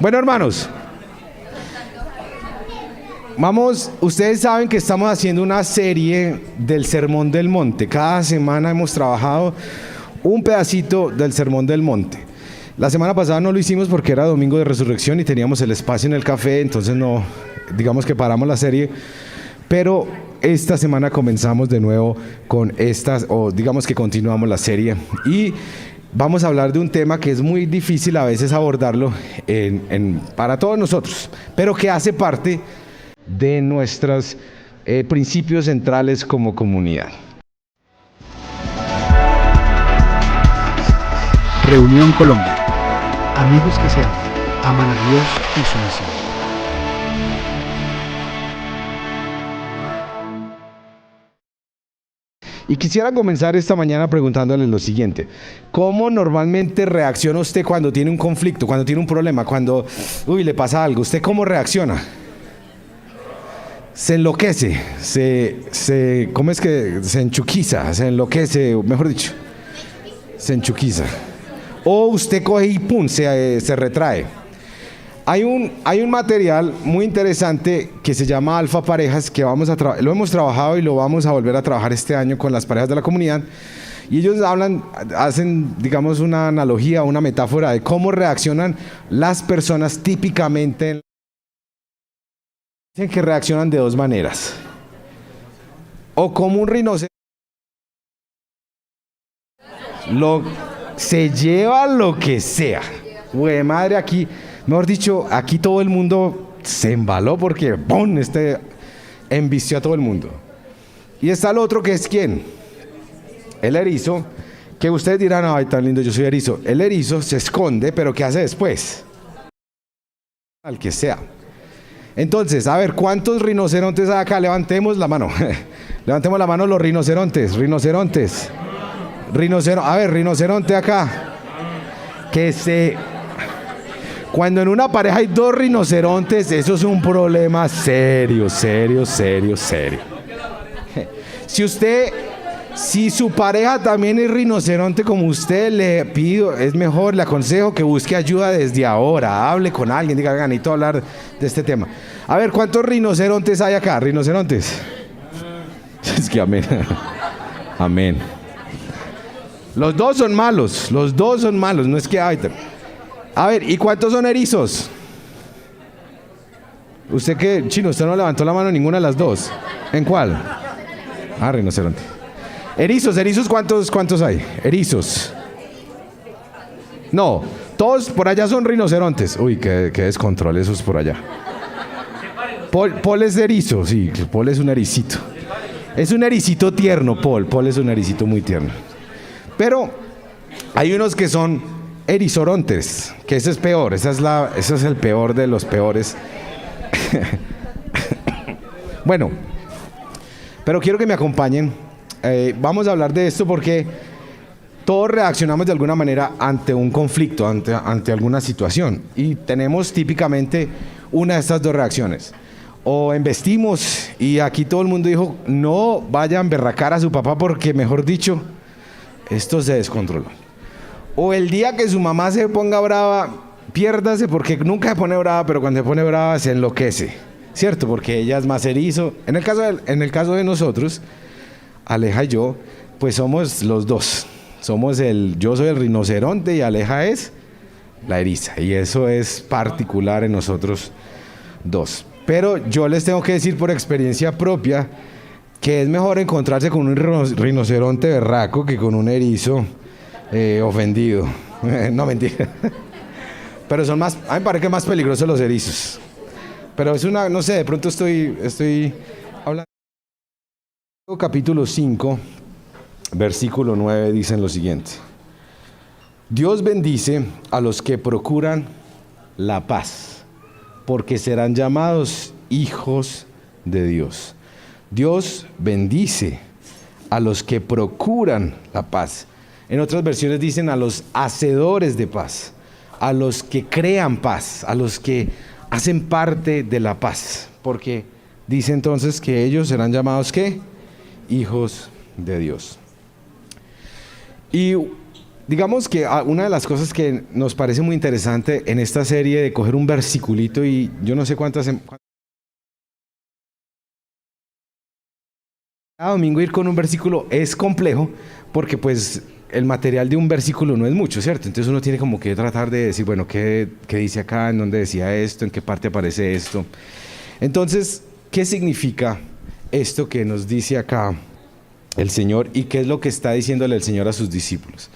Bueno, hermanos, ustedes saben que estamos haciendo una serie del Sermón del Monte. Cada semana hemos trabajado un pedacito del Sermón del Monte. La semana pasada no lo hicimos porque era domingo de resurrección y teníamos el espacio en el café, entonces no, digamos que paramos la serie, pero esta semana comenzamos de nuevo con estas, o digamos que continuamos la serie, y vamos a hablar de un tema que es muy difícil a veces abordarlo para todos nosotros, pero que hace parte de nuestros principios centrales como comunidad. Reunión Colombia. Amigos que se aman a Dios y su misión. Y quisiera comenzar esta mañana preguntándole lo siguiente: ¿cómo normalmente reacciona usted cuando tiene un conflicto, cuando tiene un problema, cuando le pasa algo? ¿Usted cómo reacciona? Se enloquece, ¿cómo es que? Se enchuquiza, se enloquece, mejor dicho, se enchuquiza. O usted coge y pum, se retrae. Hay un material muy interesante que se llama Alfa Parejas, que lo hemos trabajado y lo vamos a volver a trabajar este año con las parejas de la comunidad. Y ellos hacen, digamos, una analogía, una metáfora de cómo reaccionan las personas típicamente. Dicen que reaccionan de dos maneras. O como un rinoceronte, se lleva lo que sea. Güey, madre, aquí, mejor dicho, aquí todo el mundo se embaló porque ¡pum! Embistió a todo el mundo. Y está el otro, que es ¿quién? El erizo, que ustedes dirán: ay, tan lindo, yo soy erizo. El erizo se esconde, pero ¿qué hace después? Al que sea. Entonces, a ver, ¿cuántos rinocerontes hay acá? Levantemos la mano. Levantemos la mano los rinocerontes. A ver, rinoceronte acá. Cuando en una pareja hay dos rinocerontes, eso es un problema serio. Si su pareja también es rinoceronte como usted, le aconsejo que busque ayuda desde ahora. Hable con alguien, diga: necesito hablar de este tema. A ver, ¿cuántos rinocerontes hay acá? ¿Rinocerontes? Es que amén. Amén. Los dos son malos, no es que hay. A ver, ¿y cuántos son erizos? ¿Usted qué, chino? Usted no levantó la mano en ninguna de las dos. ¿En cuál? Ah, rinoceronte. Erizos, ¿cuántos hay? Erizos. No, todos por allá son rinocerontes. Uy, qué descontrol esos por allá. Paul es erizo, sí, Paul es un ericito. Es un ericito tierno, Paul es un ericito muy tierno. Pero hay unos que son erizorontes, que ese es peor, ese es el peor de los peores. Bueno, pero quiero que me acompañen. Vamos a hablar de esto porque todos reaccionamos de alguna manera ante un conflicto, ante alguna situación, y tenemos típicamente una de estas dos reacciones. O embestimos, y aquí todo el mundo dijo: no vayan a emberracar a su papá porque, mejor dicho, esto se descontroló. O el día que su mamá se ponga brava, piérdase, porque nunca se pone brava, pero cuando se pone brava se enloquece, ¿cierto? Porque ella es más erizo. En el caso de nosotros, Aleja y yo, pues somos los dos. Yo soy el rinoceronte y Aleja es la eriza. Y eso es particular en nosotros dos. Pero yo les tengo que decir por experiencia propia que es mejor encontrarse con un rinoceronte berraco que con un erizo ofendido. No, mentira. Pero a mí me parece que es más peligroso los erizos. Pero es no sé, de pronto estoy hablando. Capítulo 5, versículo 9, dicen lo siguiente: Dios bendice a los que procuran la paz, porque serán llamados hijos de Dios. Dios bendice a los que procuran la paz. En otras versiones dicen: a los hacedores de paz, a los que crean paz, a los que hacen parte de la paz. Porque dice entonces que ellos serán llamados ¿qué? Hijos de Dios. Y digamos que una de las cosas que nos parece muy interesante en esta serie de coger un versiculito y yo no sé cada domingo ir con un versículo es complejo porque pues el material de un versículo no es mucho, ¿cierto? Entonces uno tiene como que tratar de decir, bueno, ¿qué dice acá? ¿En dónde decía esto? ¿En qué parte aparece esto? Entonces, ¿qué significa esto que nos dice acá el Señor y qué es lo que está diciéndole el Señor a sus discípulos?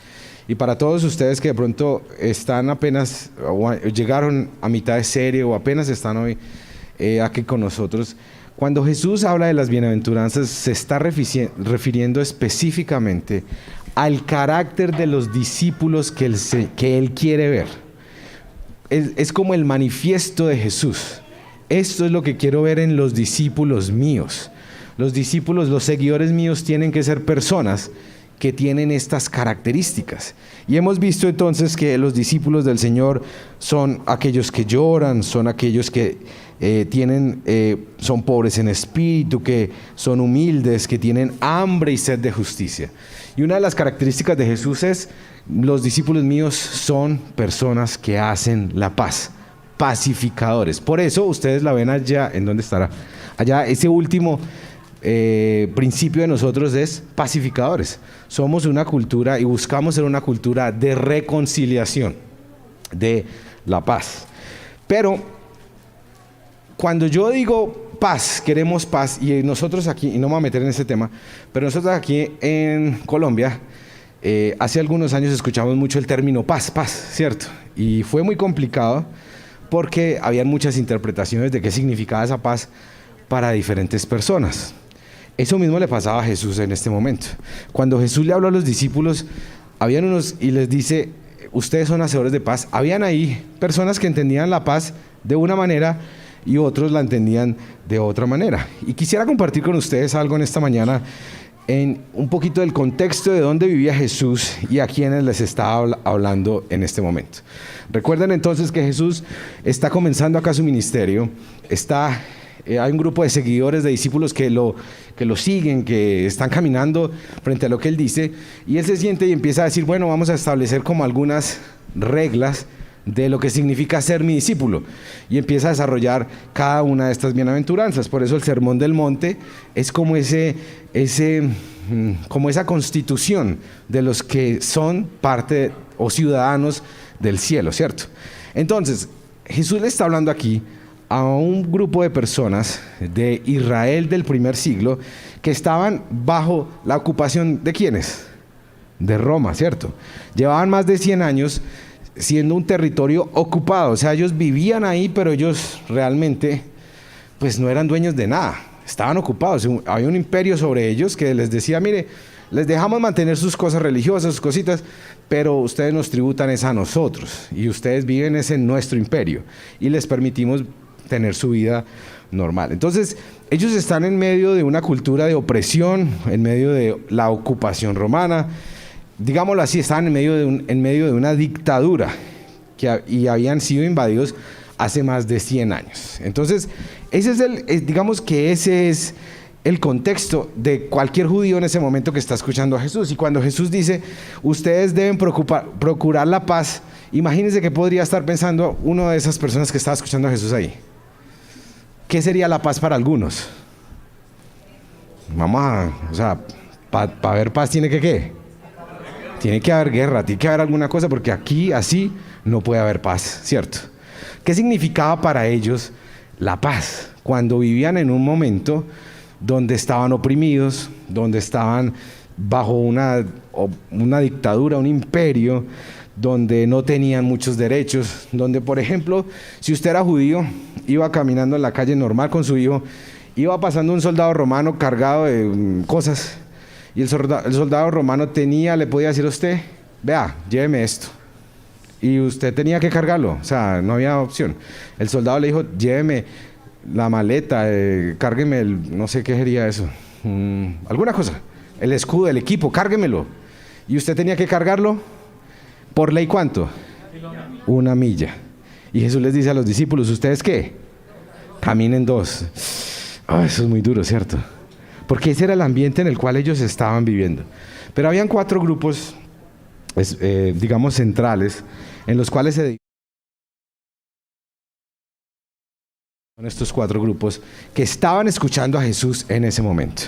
Y para todos ustedes que de pronto están apenas, o llegaron a mitad de serie o apenas están hoy aquí con nosotros, cuando Jesús habla de las bienaventuranzas se está refiriendo específicamente al carácter de los discípulos que Él quiere ver. Es como el manifiesto de Jesús. Esto es lo que quiero ver en los discípulos míos. Los discípulos, los seguidores míos tienen que ser personas que tienen estas características. Y hemos visto entonces que los discípulos del Señor son aquellos que lloran, son aquellos que son pobres en espíritu, que son humildes, que tienen hambre y sed de justicia. Y una de las características de Jesús es: los discípulos míos son personas que hacen la paz, pacificadores. Por eso ustedes la ven allá, ¿en dónde estará? Allá, ese último principio de nosotros es pacificadores. Somos una cultura y buscamos ser una cultura de reconciliación, de la paz. Pero cuando yo digo paz, queremos paz, y nosotros aquí, y no me voy a meter en ese tema, pero nosotros aquí en Colombia, hace algunos años escuchamos mucho el término paz, ¿cierto? Y fue muy complicado porque habían muchas interpretaciones de qué significaba esa paz para diferentes personas. Eso mismo le pasaba a Jesús en este momento. Cuando Jesús le habló a los discípulos, habían unos y les dice: ustedes son hacedores de paz. Habían ahí personas que entendían la paz de una manera y otros la entendían de otra manera. Y quisiera compartir con ustedes algo en esta mañana, en un poquito del contexto de dónde vivía Jesús y a quienes les estaba hablando en este momento. Recuerden entonces que Jesús está comenzando acá su ministerio, hay un grupo de seguidores, de discípulos que lo siguen, que están caminando frente a lo que Él dice, y Él se siente y empieza a decir: bueno, vamos a establecer como algunas reglas de lo que significa ser mi discípulo, y empieza a desarrollar cada una de estas bienaventuranzas. Por eso el Sermón del Monte es como esa constitución de los que son parte o ciudadanos del cielo, ¿cierto? Entonces, Jesús le está hablando aquí a un grupo de personas de Israel del primer siglo que estaban bajo la ocupación ¿de quiénes? De Roma, ¿cierto? Llevaban más de 100 años siendo un territorio ocupado, o sea, ellos vivían ahí, pero ellos realmente pues no eran dueños de nada, estaban ocupados. Había un imperio sobre ellos que les decía: mire, les dejamos mantener sus cosas religiosas, sus cositas, pero ustedes nos tributan es a nosotros, y ustedes viven es en nuestro imperio, y les permitimos tener su vida normal. Entonces, ellos están en medio de una cultura de opresión, en medio de la ocupación romana, digámoslo así, estaban en medio de una dictadura y habían sido invadidos hace más de 100 años. Entonces, digamos que ese es el contexto de cualquier judío en ese momento que está escuchando a Jesús. Y cuando Jesús dice: ustedes deben procurar la paz, imagínense que podría estar pensando una de esas personas que estaba escuchando a Jesús ahí. ¿Qué sería la paz para algunos? Para haber paz tiene que ¿qué? Tiene que haber guerra, tiene que haber alguna cosa, porque aquí así no puede haber paz, ¿cierto? ¿Qué significaba para ellos la paz? Cuando vivían en un momento donde estaban oprimidos, donde estaban bajo una dictadura, un imperio, donde no tenían muchos derechos, donde, por ejemplo, si usted era judío, iba caminando en la calle normal con su hijo, iba pasando un soldado romano cargado de cosas, y el soldado romano le podía decir a usted: vea, lléveme esto, y usted tenía que cargarlo, o sea, no había opción. El soldado le dijo: lléveme la maleta, cárgueme no sé qué sería eso, alguna cosa, el escudo, el equipo, cárguemelo, y usted tenía que cargarlo. ¿Por ley cuánto? 1 milla. Y Jesús les dice a los discípulos: ¿ustedes qué? Caminen 2. Eso es muy duro, ¿cierto? Porque ese era el ambiente en el cual ellos estaban viviendo. Pero habían 4 grupos pues, digamos, centrales, en los cuales se son estos 4 grupos que estaban escuchando a Jesús en ese momento.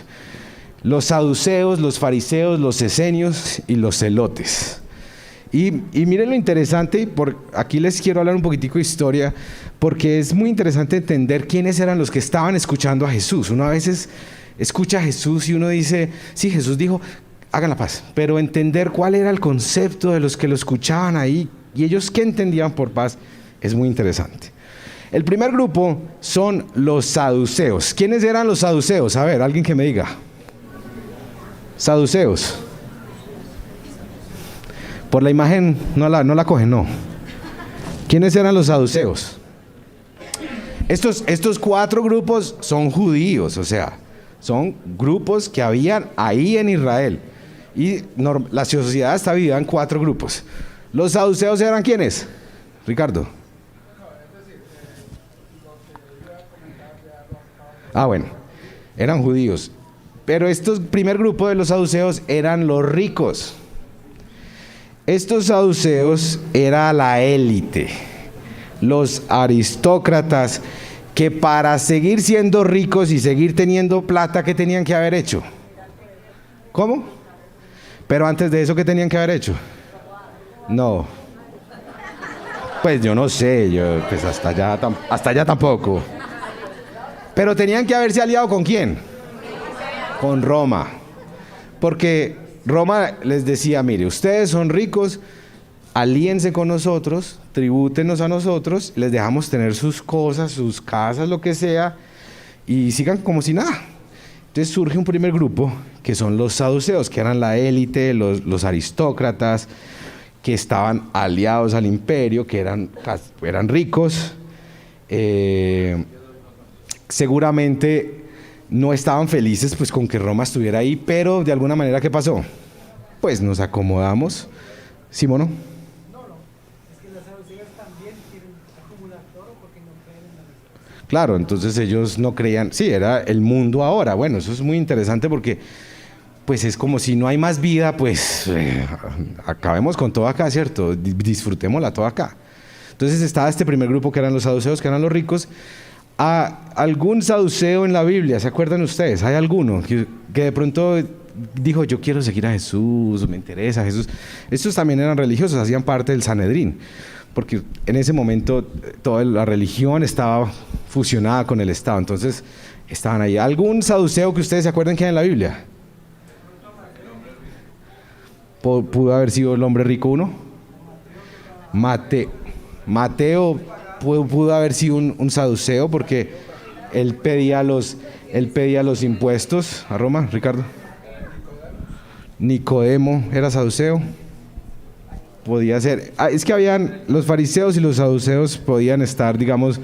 Los saduceos, los fariseos, los esenios y los celotes. Y miren lo interesante, aquí les quiero hablar un poquitico de historia, porque es muy interesante entender quiénes eran los que estaban escuchando a Jesús. Uno a veces escucha a Jesús y uno dice, sí, Jesús dijo, hagan la paz, pero entender cuál era el concepto de los que lo escuchaban ahí y ellos qué entendían por paz es muy interesante. El primer grupo son los saduceos. ¿Quiénes eran los saduceos? A ver, alguien que me diga. Saduceos. Por la imagen no la cogen, no. ¿Quiénes eran los saduceos? Estos 4 grupos son judíos, o sea, son grupos que habían ahí en Israel. Y la sociedad está dividida en 4 grupos. ¿Los saduceos eran quiénes? Ricardo. Bueno, eran judíos. Pero primer grupo de los saduceos eran los ricos. Estos saduceos era la élite, los aristócratas que para seguir siendo ricos y seguir teniendo plata, ¿qué tenían que haber hecho? ¿Cómo? Pero antes de eso, ¿qué tenían que haber hecho? No. Pues yo no sé, pues hasta allá tampoco. Pero tenían que haberse aliado ¿con quién? Con Roma. Porque Roma les decía, mire, ustedes son ricos, alíense con nosotros, tribútenos a nosotros, les dejamos tener sus cosas, sus casas, lo que sea, y sigan como si nada. Entonces surge un primer grupo, que son los saduceos, que eran la élite, los aristócratas, que estaban aliados al imperio, que eran ricos, seguramente no estaban felices pues con que Roma estuviera ahí, pero de alguna manera, ¿qué pasó? Pues nos acomodamos. ¿Sí, mono? No, es que las saduceos también quieren acumular todo porque no creen en la resurrección. Claro, entonces ellos no creían, sí, era el mundo ahora. Bueno, eso es muy interesante porque pues es como si no hay más vida, pues acabemos con todo acá, ¿cierto? Disfrutémosla todo acá. Entonces estaba este primer grupo que eran los saduceos, que eran los ricos. ¿Algún saduceo en la Biblia? ¿Se acuerdan ustedes? ¿Hay alguno que de pronto dijo, yo quiero seguir a Jesús, me interesa Jesús? Estos también eran religiosos, hacían parte del Sanedrín, porque en ese momento toda la religión estaba fusionada con el Estado, entonces estaban ahí. ¿Algún saduceo que ustedes se acuerdan que hay en la Biblia? ¿Pudo haber sido el hombre rico uno? Mateo pudo haber sido un saduceo porque él pedía los impuestos a Roma. Ricardo. Nicodemo era saduceo. Podía ser. Es que habían los fariseos y los saduceos podían estar, digamos,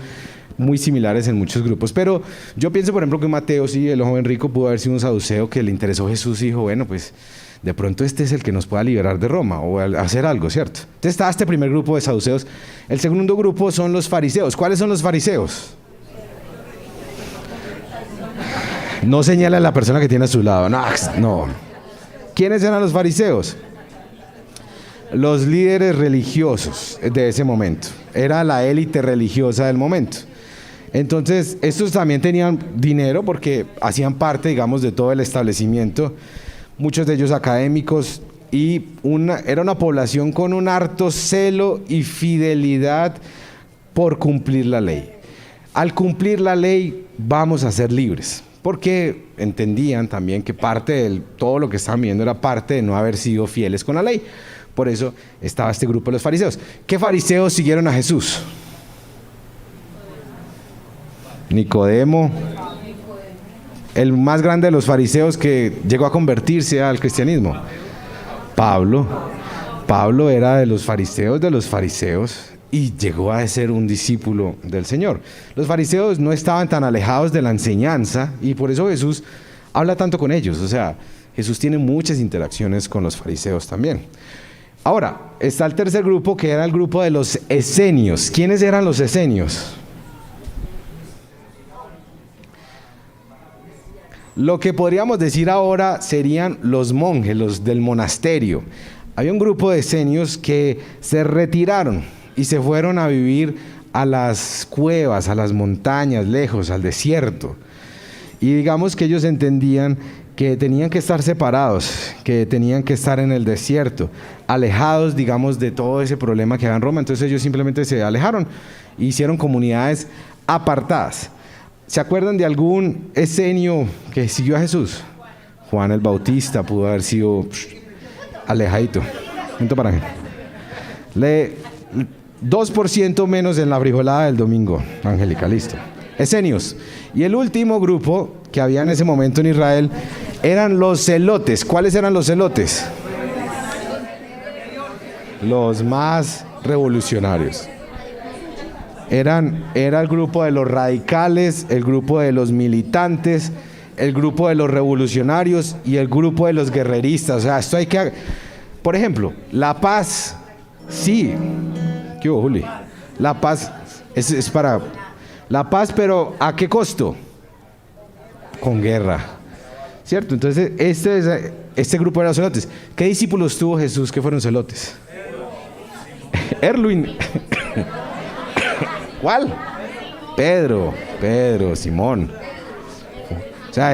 muy similares en muchos grupos. Pero yo pienso, por ejemplo, que Mateo, sí, el joven rico, pudo haber sido un saduceo que le interesó a Jesús y dijo, bueno, pues de pronto este es el que nos pueda liberar de Roma o hacer algo, ¿cierto? Entonces está este primer grupo de saduceos. El segundo grupo son los fariseos. ¿Cuáles son los fariseos? No señala a la persona que tiene a su lado. No. ¿Quiénes eran los fariseos? Los líderes religiosos de ese momento. Era la élite religiosa del momento. Entonces, estos también tenían dinero porque hacían parte, digamos, de todo el establecimiento. Muchos de ellos académicos, y era una población con un harto celo y fidelidad por cumplir la ley. Al cumplir la ley vamos a ser libres, porque entendían también que parte de todo lo que estaban viendo era parte de no haber sido fieles con la ley. Por eso estaba este grupo de los fariseos. ¿Qué fariseos siguieron a Jesús? Nicodemo. El más grande de los fariseos que llegó a convertirse al cristianismo. Pablo era de los fariseos y llegó a ser un discípulo del Señor. Los fariseos no estaban tan alejados de la enseñanza y por eso Jesús habla tanto con ellos. O sea, Jesús tiene muchas interacciones con los fariseos también. Ahora, está el tercer grupo, que era el grupo de los esenios. ¿Quiénes eran los esenios? Lo que podríamos decir ahora serían los monjes, los del monasterio. Había un grupo de esenios que se retiraron y se fueron a vivir a las cuevas, a las montañas, lejos, al desierto. Y digamos que ellos entendían que tenían que estar separados, que tenían que estar en el desierto, alejados, digamos, de todo ese problema que había en Roma. Entonces ellos simplemente se alejaron e hicieron comunidades apartadas. ¿Se acuerdan de algún esenio que siguió a Jesús? Juan el Bautista pudo haber sido alejadito. Punto para mí. 2% menos en la frijolada del domingo. Angélica, listo. Esenios. Y el último grupo que había en ese momento en Israel eran los celotes. ¿Cuáles eran los celotes? Los más revolucionarios. Era el grupo de los radicales, el grupo de los militantes, el grupo de los revolucionarios y el grupo de los guerreristas. O sea, esto hay que... Por ejemplo, la paz, sí. ¿Qué hubo, Juli? La paz es para... La paz, pero ¿a qué costo? Con guerra. ¿Cierto? Entonces, este grupo de los celotes. ¿Qué discípulos tuvo Jesús que fueron celotes? Erwin. ¿Cuál? Pedro, Simón. O sea,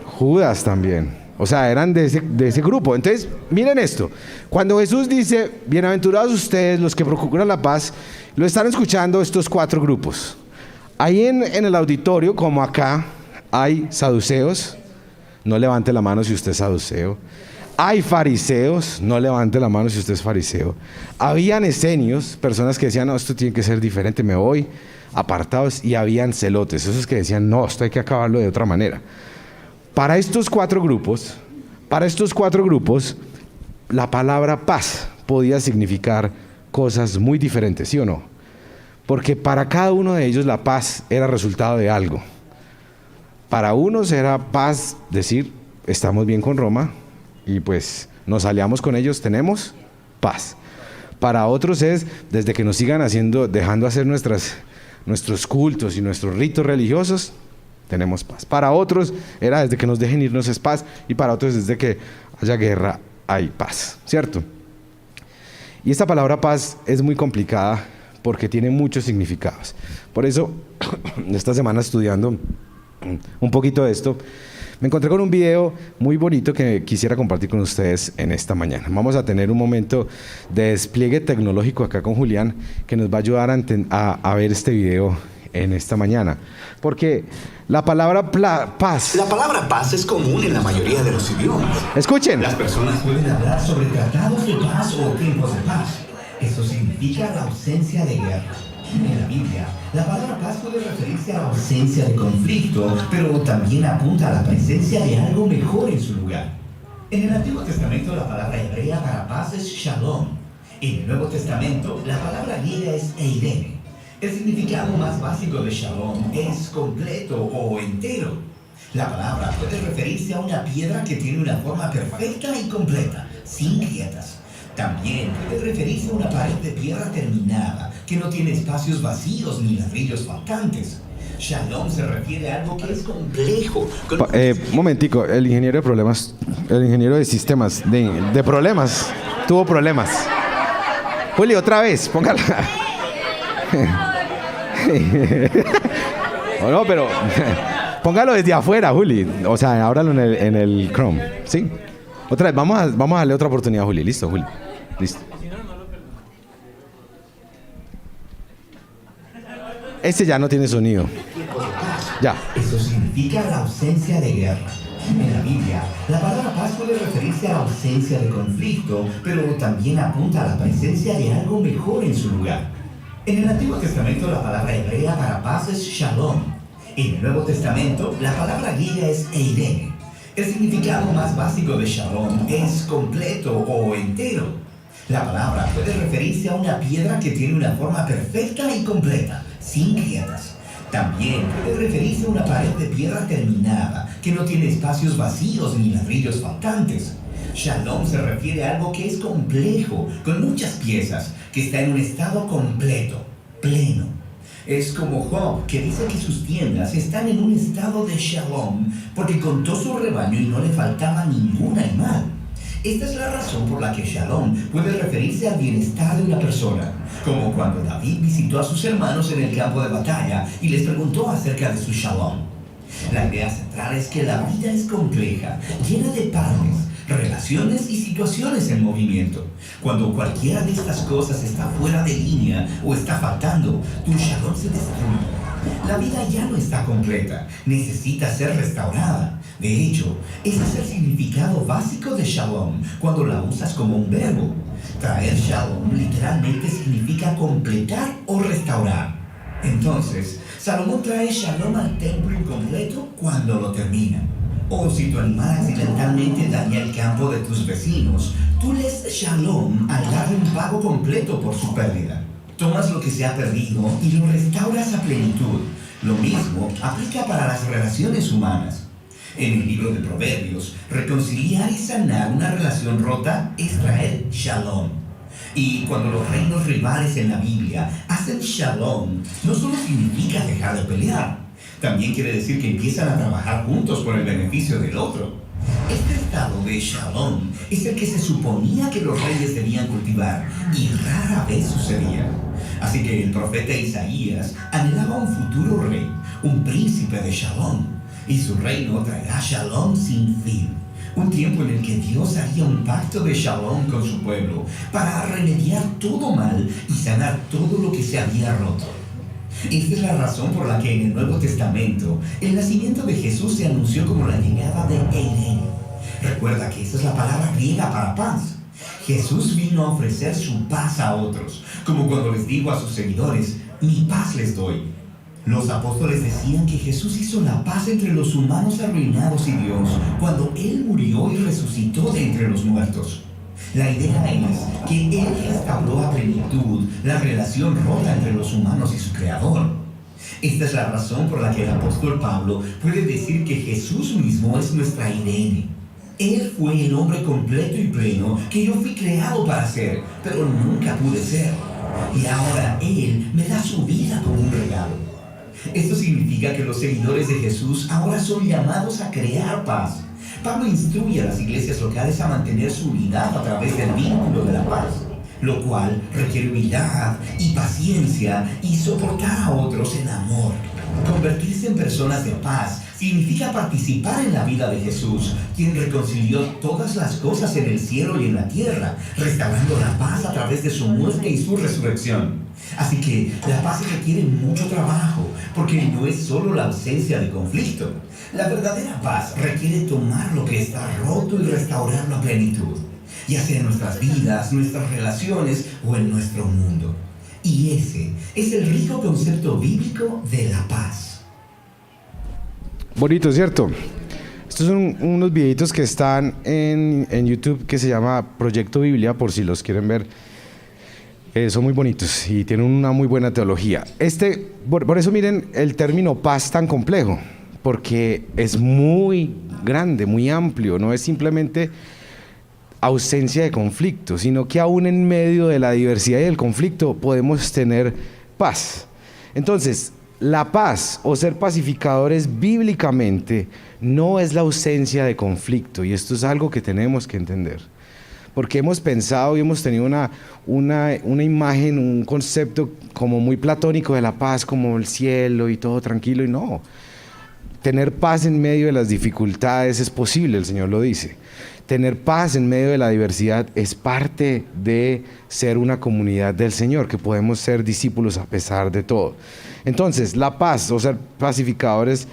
Judas también. O sea, eran de ese grupo. Entonces, miren esto. Cuando Jesús dice, bienaventurados ustedes los que procuran la paz, lo están escuchando estos 4 grupos. Ahí en el auditorio, como acá, hay saduceos. No levante la mano si usted es saduceo. Hay fariseos, no levante la mano si usted es fariseo. Habían esenios, personas que decían, no, esto tiene que ser diferente, me voy, apartados. Y habían celotes, esos que decían, no, esto hay que acabarlo de otra manera. Para estos cuatro grupos, la palabra paz podía significar cosas muy diferentes, ¿sí o no? Porque para cada uno de ellos la paz era resultado de algo. Para unos era paz decir, estamos bien con Roma, y pues nos aliamos con ellos, tenemos paz. Para otros es, desde que nos sigan dejando hacer nuestros cultos y nuestros ritos religiosos, tenemos paz. Para otros era desde que nos dejen irnos es paz, y para otros desde que haya guerra hay paz, ¿cierto? Y esta palabra paz es muy complicada porque tiene muchos significados. Por eso, esta semana estudiando un poquito de esto, me encontré con un video muy bonito que quisiera compartir con ustedes en esta mañana. Vamos a tener un momento de despliegue tecnológico acá con Julián que nos va a ayudar a ver este video en esta mañana. Porque la palabra paz... La palabra paz es común en la mayoría de los idiomas. Escuchen. Las personas pueden hablar sobre tratados de paz o tiempos de paz. Eso significa la ausencia de guerra. En la Biblia, la palabra paz puede referirse a la ausencia de conflicto, pero también apunta a la presencia de algo mejor en su lugar. En el Antiguo Testamento, la palabra hebrea para paz es shalom. En el Nuevo Testamento, la palabra griega es eirene. El significado más básico de shalom es completo o entero. La palabra puede referirse a una piedra que tiene una forma perfecta y completa, sin grietas. También puede referirse a una pared de piedra terminada, que no tiene espacios vacíos ni ladrillos faltantes. Shalom se refiere a algo que es complejo. Un momentico, el ingeniero de sistemas, de problemas, tuvo problemas. Juli, otra vez, póngala. No, pero póngalo desde afuera, Juli. O sea, ábralo en el Chrome, ¿sí? Otra vez, vamos a darle otra oportunidad a Juli. Listo, Juli. Listo. Este ya no tiene sonido. Ya. Eso significa la ausencia de guerra. En la Biblia, la palabra paz puede referirse a la ausencia de conflicto, pero también apunta a la presencia de algo mejor en su lugar. En el Antiguo Testamento, la palabra hebrea para paz es shalom. En el Nuevo Testamento, la palabra griega es eirene. El significado más básico de shalom es completo o entero. La palabra puede referirse a una piedra que tiene una forma perfecta y completa, sin grietas. También puede referirse a una pared de piedra terminada, que no tiene espacios vacíos ni ladrillos faltantes. Shalom se refiere a algo que es complejo, con muchas piezas, que está en un estado completo, pleno. Es como Job, que dice que sus tiendas están en un estado de shalom, porque contó su rebaño y no le faltaba ningún animal. Esta es la razón por la que Shalom puede referirse al bienestar de una persona, como cuando David visitó a sus hermanos en el campo de batalla y les preguntó acerca de su Shalom. La idea central es que la vida es compleja, llena de partes, relaciones y situaciones en movimiento. Cuando cualquiera de estas cosas está fuera de línea o está faltando, tu Shalom se destruye. La vida ya no está completa, necesita ser restaurada. De hecho, ese es el significado básico de Shalom cuando la usas como un verbo. Traer Shalom literalmente significa completar o restaurar. Entonces, Salomón trae Shalom al templo incompleto cuando lo termina. O si tu animal accidentalmente daña el campo de tus vecinos, tú les Shalom al darle un pago completo por su pérdida. Tomas lo que se ha perdido y lo restauras a plenitud. Lo mismo aplica para las relaciones humanas. En el libro de Proverbios, reconciliar y sanar una relación rota es traer Shalom. Y cuando los reinos rivales en la Biblia hacen Shalom, no solo significa dejar de pelear, también quiere decir que empiezan a trabajar juntos por el beneficio del otro. Este estado de Shalom es el que se suponía que los reyes debían cultivar y rara vez sucedía. Así que el profeta Isaías anhelaba un futuro rey, un príncipe de Shalom, y su reino traerá Shalom sin fin. Un tiempo en el que Dios haría un pacto de Shalom con su pueblo para remediar todo mal y sanar todo lo que se había roto. Esta es la razón por la que en el Nuevo Testamento el nacimiento de Jesús se anunció como la llegada de Eirene. Recuerda que esa es la palabra griega para paz. Jesús vino a ofrecer su paz a otros, como cuando les dijo a sus seguidores, mi paz les doy. Los apóstoles decían que Jesús hizo la paz entre los humanos arruinados y Dios cuando Él murió y resucitó de entre los muertos. La idea es que Él restauró a plenitud la relación rota entre los humanos y su Creador. Esta es la razón por la que el apóstol Pablo puede decir que Jesús mismo es nuestra Irene. Él fue el hombre completo y pleno que yo fui creado para ser, pero nunca pude ser. Y ahora Él me da su vida como un regalo. Esto significa que los seguidores de Jesús ahora son llamados a crear paz. Pablo instruye a las iglesias locales a mantener su unidad a través del vínculo de la paz, lo cual requiere humildad y paciencia y soportar a otros en amor. Convertirse en personas de paz significa participar en la vida de Jesús, quien reconcilió todas las cosas en el cielo y en la tierra, restaurando la paz a través de su muerte y su resurrección. Así que la paz requiere mucho trabajo, porque no es solo la ausencia de conflicto. La verdadera paz requiere tomar lo que está roto y restaurarlo a plenitud, ya sea en nuestras vidas, nuestras relaciones o en nuestro mundo. Y ese es el rico concepto bíblico de la paz. Bonito, ¿cierto? Estos son unos videitos que están en YouTube que se llama Proyecto Biblia, por si los quieren ver. Son muy bonitos y tienen una muy buena teología. Por eso miren el término paz tan complejo, porque es muy grande, muy amplio, no es simplemente ausencia de conflicto, sino que aún en medio de la diversidad y del conflicto podemos tener paz. Entonces, la paz o ser pacificadores bíblicamente no es la ausencia de conflicto, y esto es algo que tenemos que entender. Porque hemos pensado y hemos tenido una imagen, un concepto como muy platónico de la paz, como el cielo y todo tranquilo, y no. Tener paz en medio de las dificultades es posible, el Señor lo dice. Tener paz en medio de la diversidad es parte de ser una comunidad del Señor, que podemos ser discípulos a pesar de todo. Entonces, la paz o ser pacificadores,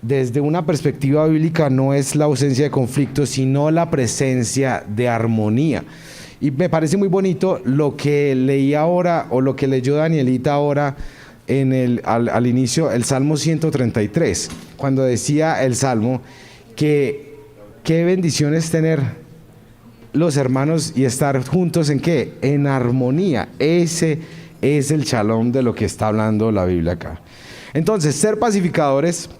desde una perspectiva bíblica, no es la ausencia de conflicto, sino la presencia de armonía. Y me parece muy bonito lo que leí ahora, o lo que leyó Danielita ahora al inicio, el Salmo 133, cuando decía el Salmo que qué bendición es tener los hermanos y estar juntos en qué, en armonía. Ese es el shalom de lo que está hablando la Biblia acá. Entonces, ser pacificadores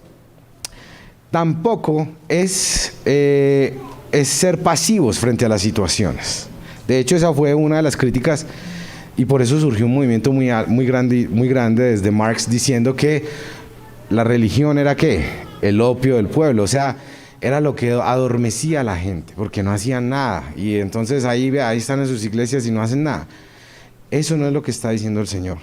tampoco es ser pasivos frente a las situaciones. De hecho, esa fue una de las críticas, y por eso surgió un movimiento muy grande desde Marx, diciendo que la religión era ¿qué? El opio del pueblo. O sea, era lo que adormecía a la gente, porque no hacían nada. Y entonces ahí están en sus iglesias y no hacen nada. Eso no es lo que está diciendo el Señor.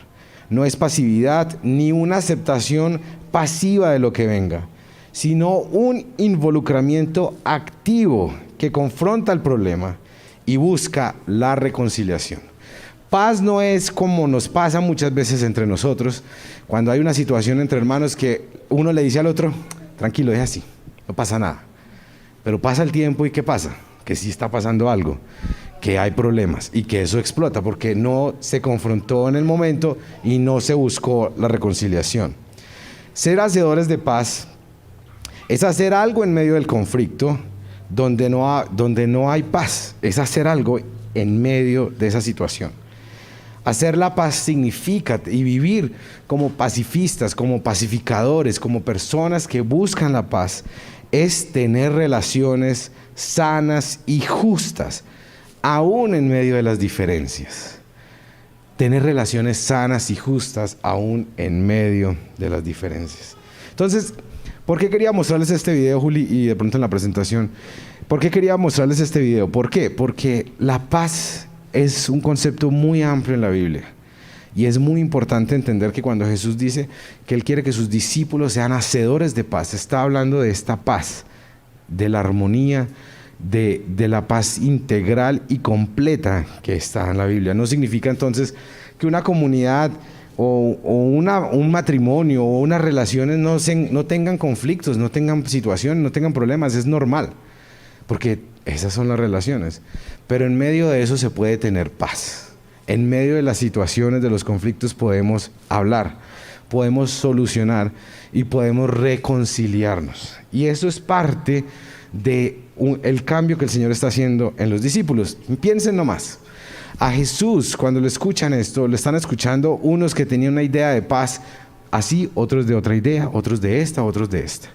No es pasividad ni una aceptación pasiva de lo que venga, sino un involucramiento activo que confronta el problema y busca la reconciliación. Paz no es como nos pasa muchas veces entre nosotros, cuando hay una situación entre hermanos que uno le dice al otro, tranquilo, deja así, no pasa nada. Pero pasa el tiempo y ¿qué pasa? Que sí está pasando algo, que hay problemas y que eso explota porque no se confrontó en el momento y no se buscó la reconciliación. Ser hacedores de paz es hacer algo en medio del conflicto donde no hay paz, es hacer algo en medio de esa situación. Hacer la paz significa y vivir como pacifistas, como pacificadores, como personas que buscan la paz, es tener relaciones sanas y justas, aún en medio de las diferencias. Tener relaciones sanas y justas, aún en medio de las diferencias. Entonces, ¿por qué quería mostrarles este video, Juli? Y de pronto en la presentación, ¿por qué quería mostrarles este video? ¿Por qué? Porque la paz es un concepto muy amplio en la Biblia. Y es muy importante entender que cuando Jesús dice que Él quiere que sus discípulos sean hacedores de paz, está hablando de esta paz, de la armonía, de la paz integral y completa que está en la Biblia. No significa entonces que una comunidad o un matrimonio o unas relaciones no tengan conflictos, no tengan situaciones, no tengan problemas. Es normal, porque esas son las relaciones. Pero en medio de eso se puede tener paz. En medio de las situaciones, de los conflictos, podemos hablar, podemos solucionar y podemos reconciliarnos. Y eso es parte del cambio que el Señor está haciendo en los discípulos. Piensen nomás. A Jesús, cuando le escuchan esto, le están escuchando unos que tenían una idea de paz así, otros de otra idea, otros de esta, otros de esta.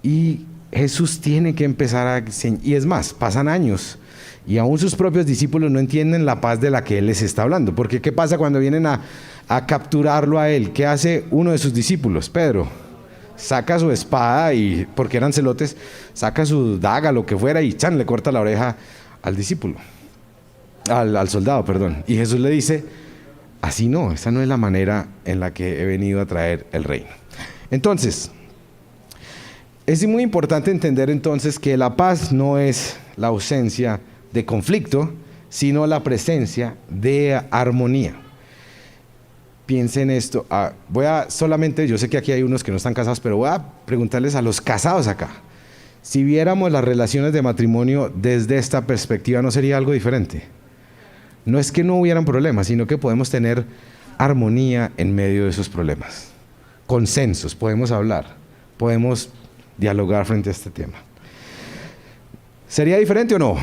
Y Jesús tiene que empezar y es más, pasan años y aún sus propios discípulos no entienden la paz de la que Él les está hablando. Porque ¿qué pasa cuando vienen a capturarlo a Él? ¿Qué hace uno de sus discípulos? Pedro saca su espada y, porque eran celotes, saca su daga, lo que fuera, y ¡chan!, le corta la oreja al discípulo, al soldado, perdón. Y Jesús le dice, así no, esa no es la manera en la que he venido a traer el reino. Entonces, es muy importante entender entonces que la paz no es la ausencia de conflicto, sino la presencia de armonía. Piensen esto. Yo sé que aquí hay unos que no están casados, pero voy a preguntarles a los casados acá. Si viéramos las relaciones de matrimonio desde esta perspectiva, ¿no sería algo diferente? No es que no hubieran problemas, sino que podemos tener armonía en medio de esos problemas. Consensos, podemos hablar, podemos dialogar frente a este tema. ¿Sería diferente o no?